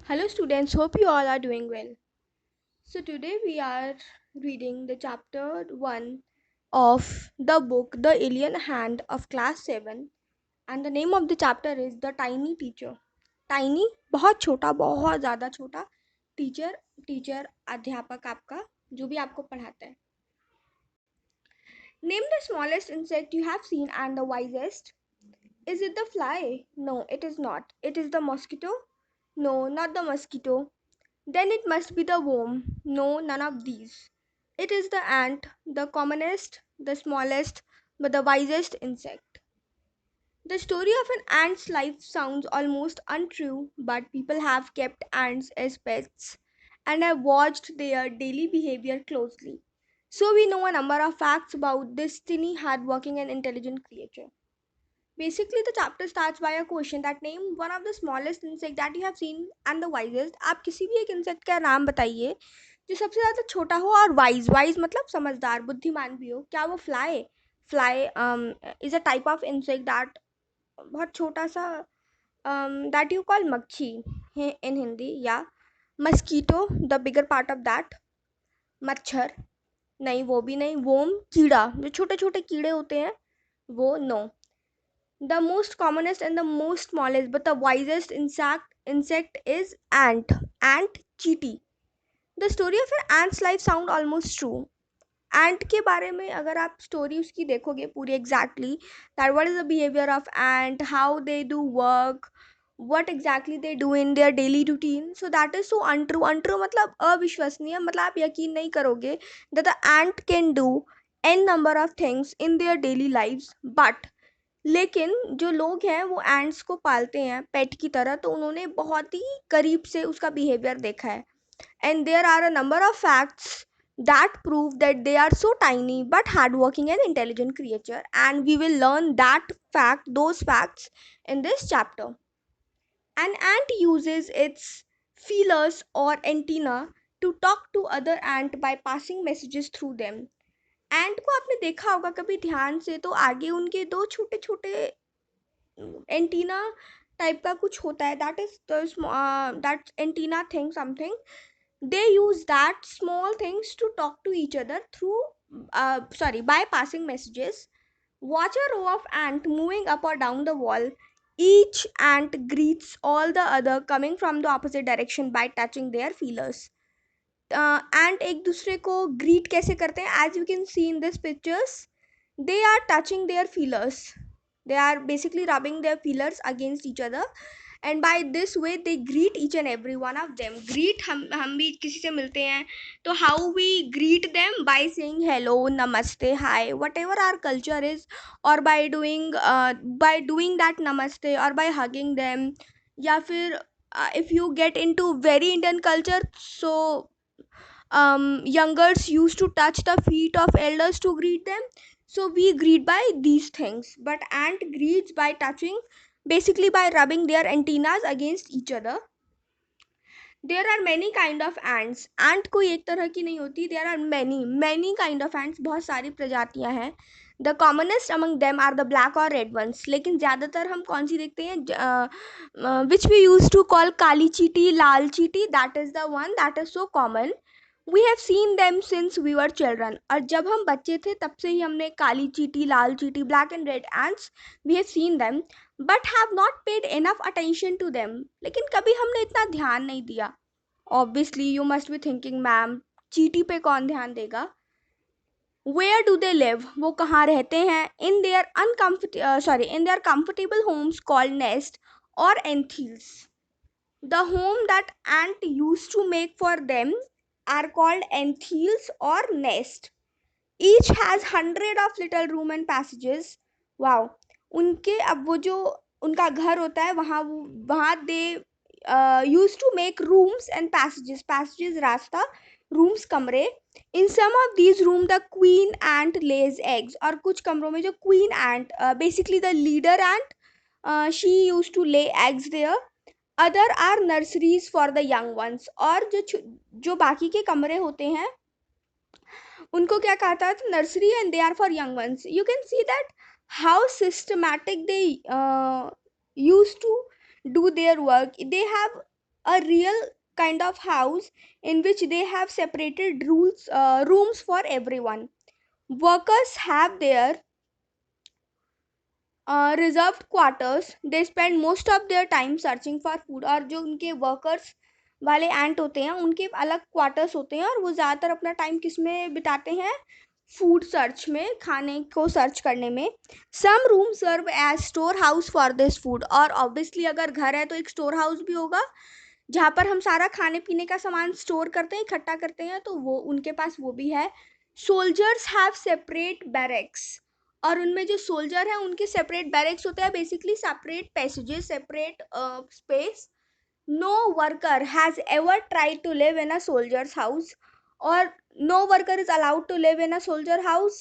Hello students, hope you all are doing well. So today we are reading the chapter 1 of the book The Alien Hand of class 7, and the name of the chapter is The Tiny Teacher. Tiny बहुत छोटा, बहुत ज़्यादा छोटा, teacher अध्यापक आपका जो भी आपको पढ़ाता है. Name the smallest insect you have seen and the wisest. Is it the fly? No, it is not. It is the mosquito? No, not the mosquito. Then it must be the worm. No, none of these. It is the ant, the commonest, the smallest, but the wisest insect. The story of an ant's life sounds almost untrue, but people have kept ants as pets and have watched their daily behavior closely. So we know a number of facts about this tiny, hardworking, and intelligent creature. Basically, the chapter starts by a question that name one of the smallest insect that you have seen and the wisest. आप किसी भी एक insect का नाम बताइए जो सबसे ज़्यादा छोटा हो और वाइज मतलब समझदार बुद्धिमान भी हो. क्या वो fly is a type of insect that बहुत छोटा सा दैट यू कॉल मक्खी इन हिंदी, या mosquito the bigger part of that, मच्छर नहीं, वो भी नहीं. वोम कीड़ा, जो छोटे छोटे कीड़े होते हैं वो. No. The most commonest and the most smallest but the wisest insect is ant. Ant चींटी. The story of an ant's life sound almost true. Ant के बारे में अगर आप स्टोरी उसकी देखोगे पूरी exactly, that what is the behaviour of ant, how they do work, what exactly they do in their daily routine, so that is so untrue मतलब अविश्वसनीय, मतलब आप यकीन नहीं करोगे that the ant can do n number of things in their daily lives. but लेकिन जो लोग हैं वो एंड्स को पालते हैं पेट की तरह, तो उन्होंने बहुत ही करीब से उसका बिहेवियर देखा है. And there are a number of facts that prove that they are so tiny but hardworking and intelligent creature, and we will learn those facts in this chapter. An ant uses its feelers or antenna to talk to other ant by passing messages through them. एंट को आपने देखा होगा कभी ध्यान से, तो आगे उनके दो छोटे छोटे एंटीना टाइप का कुछ होता है. That is that antenna thing something, they use that small things to talk to each other through by passing messages. Watch a row of ant moving up or down the wall. Each ant greets all the other coming from the opposite direction by touching their feelers. And एक दूसरे को greet कैसे करते हैं, as you can see in this pictures, they are touching their feelers, they are basically rubbing their feelers against each other, and by this way they greet each and every one of them. greet, हम भी किसी से मिलते हैं तो how we greet them, by saying hello, namaste, hi, whatever our culture is, or by doing that namaste, or by hugging them, या फिर if you get into very Indian culture, so youngers used to touch the feet of elders to greet them. So we greet by these things, but ant greets by touching, basically by rubbing their antennas against each other. There are many kind of ants. ant कोई एक तरह की नहीं होती. There are many kind of ants. बहुत सारी प्रजातियां हैं. The commonest among them are the black or red ones. लेकिन ज़्यादातर हम कौन सी देखते हैं, which we used to call काली चींटी, लाल चींटी. That is the one that is so common. We have seen them since we were children. और जब हम बच्चे थे तब से ही हमने काली चींटी, लाल चींटी, black and red ants, we have seen them but have not paid enough attention to them. लेकिन कभी हमने इतना ध्यान नहीं दिया. Obviously you must be thinking, ma'am चींटी पे कौन ध्यान देगा. Where do they live? वो कहाँ रहते हैं? In their comfortable homes called nest or antheils. The home that ant used to make for them are called antheils or nest. Each has hundred of little room and passages. Wow. उनके अब वो जो उनका घर होता है वहाँ वहाँ दे used to make rooms and passages रास्ता, rooms कमरे. In some of these rooms the queen ant lays eggs. और कुछ कमरों में जो queen ant, basically the leader ant, she used to lay eggs there. Other are nurseries for the young ones. और जो बाकी के कमरे होते हैं उनको क्या कहता है, nursery, and they are for young ones. You can see that how systematic they use to do their work. They have a real kind of house in which they have separated rooms for everyone. Workers have their reserved quarters. They spend most of their time searching for food. और जो उनके workers वाले एंट होते हैं उनके अलग quarters होते हैं और वो ज़्यादातर अपना टाइम किस में बिताते हैं? फूड सर्च में, खाने को सर्च करने में. Some room serve as store house for this food. और ऑब्वियसली अगर घर है तो एक स्टोर हाउस भी होगा जहाँ पर हम सारा खाने पीने का सामान स्टोर करते हैं, इकट्ठा करते हैं, तो वो उनके पास वो भी है. Soldiers have separate barracks. और उनमें जो सोल्जर है उनके सेपरेट बैरक्स होते हैं, basically separate passages, separate space. No worker has ever tried to live in a soldiers house. और no worker is allowed to live in a soldier house.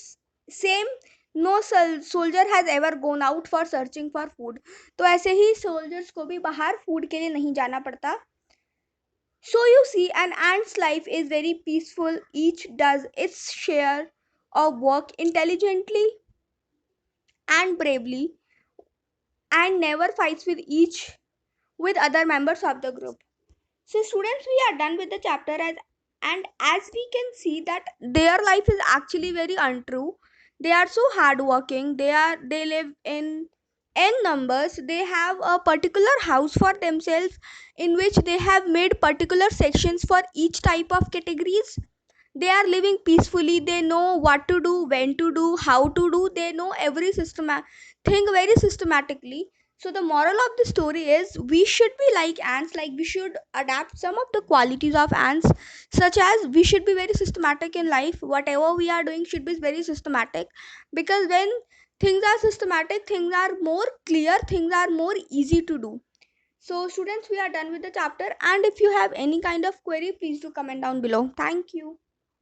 Same, no soldier has ever gone out for searching for food. तो ऐसे ही soldiers को भी बाहर food के लिए नहीं जाना पड़ता. So you see, an ant's life is very peaceful. Each does its share of work intelligently and bravely and never fights with other members of the group. So students, we are done with the chapter and as we can see that their life is actually very untrue. They are so hardworking. They live in n numbers. They have a particular house for themselves in which they have made particular sections for each type of categories. They are living peacefully. They know what to do, when to do, how to do. They know every thing very systematically. So the moral of the story is we should be like ants. Like we should adapt some of the qualities of ants, such as we should be very systematic in life. Whatever we are doing should be very systematic, because when things are systematic, things are more clear, things are more easy to do. So students, we are done with the chapter, and if you have any kind of query, please do comment down below. Thank you.